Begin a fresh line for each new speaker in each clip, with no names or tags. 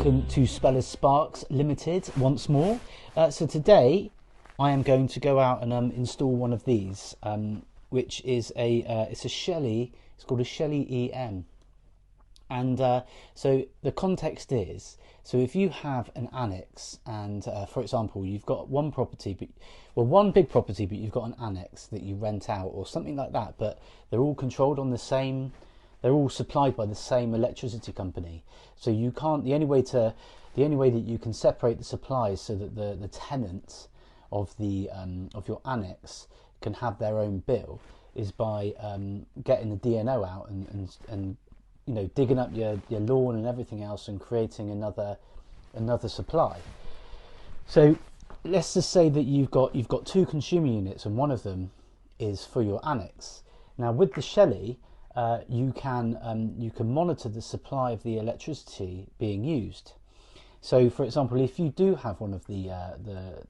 welcome to Speller Sparks Limited once more. So today I am going to go out and install one of these, which is it's a Shelly. It's called a Shelly EM. And so the context is, so if you have an annex and for example you've got one property, one big property, but you've got an annex that you rent out or something like that, but they're all controlled on the same, they're all supplied by the same electricity company. So you can't, the only way that you can separate the supplies so that the tenants of your annex can have their own bill is by getting the DNO out and you know, digging up your lawn and everything else and creating another supply. So let's just say that you've got two consumer units and one of them is for your annex. Now with the Shelly, you can monitor the supply of the electricity being used. So for example, if you do have one of the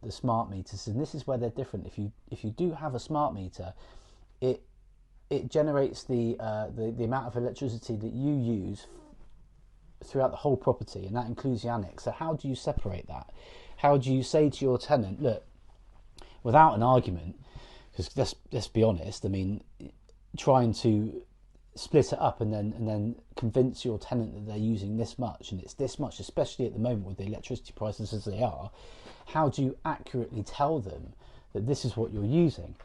smart meters, and this is where they're different, if you do have a smart meter, it generates the amount of electricity that you use throughout the whole property, and that includes the annex. So how do you separate that? How do you say to your tenant, look, without an argument, because let's be honest, I mean, trying to split it up and then convince your tenant that they're using this much and it's this much, especially at the moment with the electricity prices as they are, how do you accurately tell them that this is what you're using?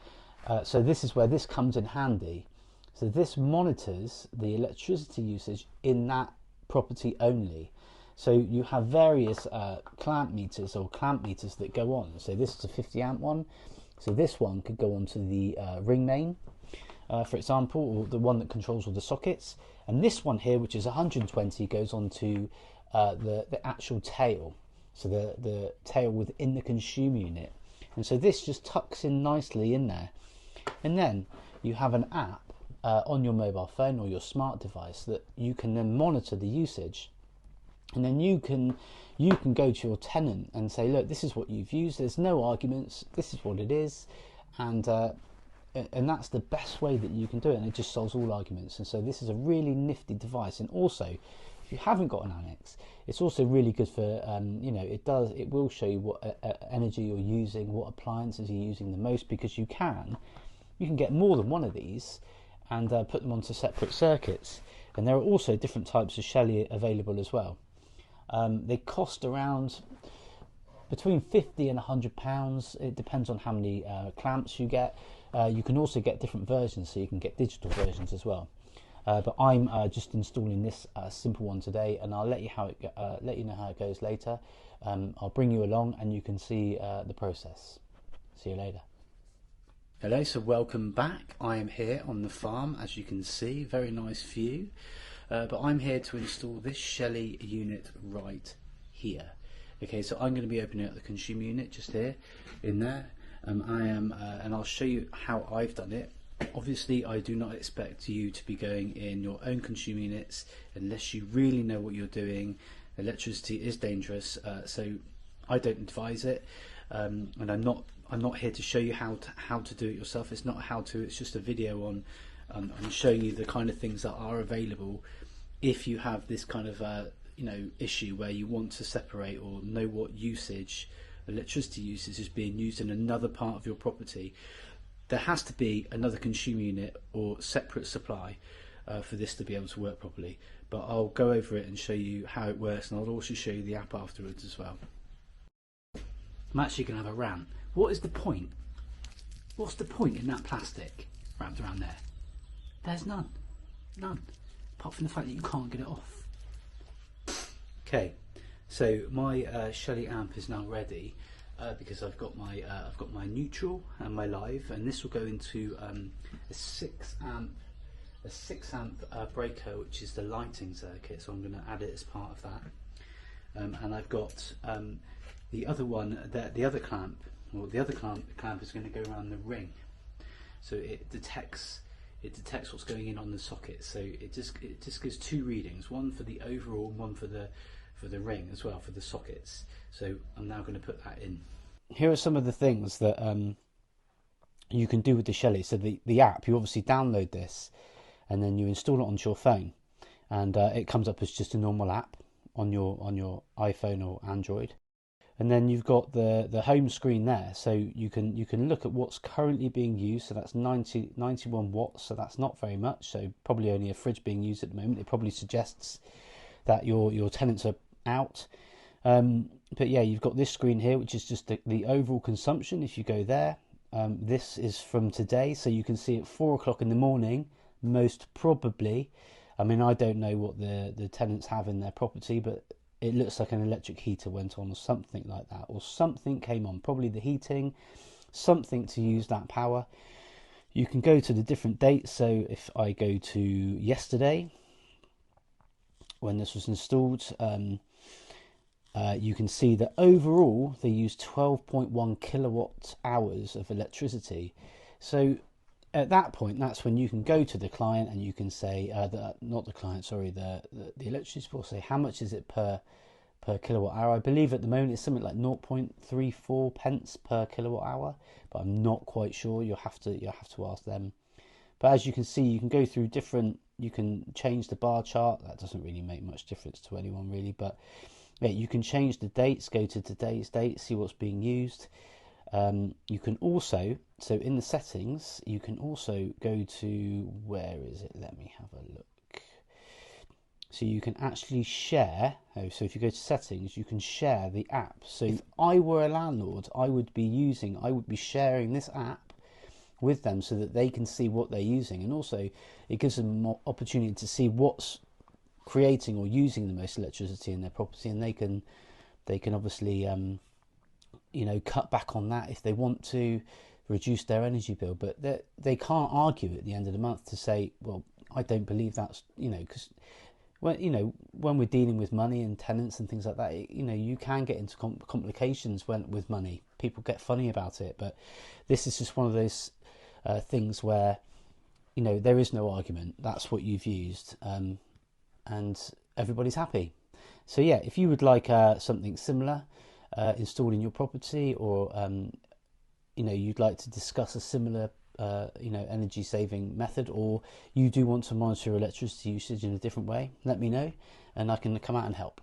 So this is where this comes in handy. So this monitors the electricity usage in that property only. So you have various clamp meters that go on. So this is a 50 amp one. So this one could go onto the ring main, for example, or the one that controls all the sockets. And this one here, which is 120, goes onto the actual tail. So the tail within the consumer unit. And so this just tucks in nicely in there. And then you have an app on your mobile phone or your smart device that you can then monitor the usage, and then you can go to your tenant and say, look, this is what you've used, there's no arguments, this is what it is, and that's the best way that you can do it, and it just solves all arguments. And so this is a really nifty device. And also, if you haven't got an annex, it's also really good for you know, it will show you what energy you're using, what appliances you're using the most, because you can get more than one of these and put them onto separate circuits. And there are also different types of Shelly available as well. They cost around between £50 and £100. It depends on how many clamps you get. You can also get different versions, so you can get digital versions as well. But I'm just installing this simple one today, and I'll let you know how it goes later. I'll bring you along and you can see the process. See you later. Hello, so welcome back. I am here on the farm, as you can see, very nice view. But I'm here to install this Shelly unit right here. Okay, so I'm going to be opening up the consumer unit just here, in there. and I'll show you how I've done it. Obviously, I do not expect you to be going in your own consumer units unless you really know what you're doing. Electricity is dangerous, so I don't advise it. And I'm not here to show you how to do it yourself. It's not a how-to. It's just a video on showing you the kind of things that are available if you have this kind of issue where you want to separate or know what electricity usage is being used in another part of your property. There has to be another consumer unit or separate supply for this to be able to work properly. But I'll go over it and show you how it works, and I'll also show you the app afterwards as well. I'm actually going to have a rant. What is the point? What's the point in that plastic wrapped around there? There's none. None. Apart from the fact that you can't get it off. Okay, so my Shelly amp is now ready because I've got my neutral and my live, and this will go into a 6 amp breaker, which is the lighting circuit. So I'm going to add it as part of that. And I've got the other one, the other clamp is going to go around the ring, so it detects what's going in on the socket. So it just gives two readings, one for the overall and one for the ring as well, for the sockets. So I'm now going to put that in. Here are some of the things that you can do with the Shelly. So the app, you obviously download this and then you install it onto your phone, and it comes up as just a normal app. on your iPhone or Android. And then you've got the home screen there, so you can look at what's currently being used. So that's 91 watts, so that's not very much. So probably only a fridge being used at the moment. It probably suggests that your tenants are out. But yeah, you've got this screen here, which is just the overall consumption. If you go there, this is from today, so you can see at 4 o'clock in the morning, most probably. I mean, I don't know what the tenants have in their property, but it looks like an electric heater went on or something like that, or something came on, probably the heating, something to use that power. You can go to the different dates. So if I go to yesterday, when this was installed, you can see that overall they used 12.1 kilowatt hours of electricity. So at that point, that's when you can go to the client and you can say, not the client, sorry, the electricity will say, how much is it per kilowatt hour? I believe at the moment it's something like 0.34 pence per kilowatt hour, but I'm not quite sure. You'll have to ask them. But as you can see, you can go through different. You can change the bar chart. That doesn't really make much difference to anyone really, but yeah, you can change the dates. Go to today's date, see what's being used. You can also, so in the settings, you can also go to, where is it? Let me have a look. So you can actually share. So if you go to settings, you can share the app. So if I were a landlord, I would be sharing this app with them so that they can see what they're using, and also it gives them more opportunity to see what's creating or using the most electricity in their property, and they can obviously cut back on that if they want to reduce their energy bill. But they can't argue at the end of the month to say, well, I don't believe that's, because when we're dealing with money and tenants and things like that, you can get into complications with money. People get funny about it, but this is just one of those things where there is no argument. That's what you've used, and everybody's happy. So yeah, if you would like something similar installed in your property, or you'd like to discuss a similar energy saving method, or you do want to monitor electricity usage in a different way, let me know and I can come out and help.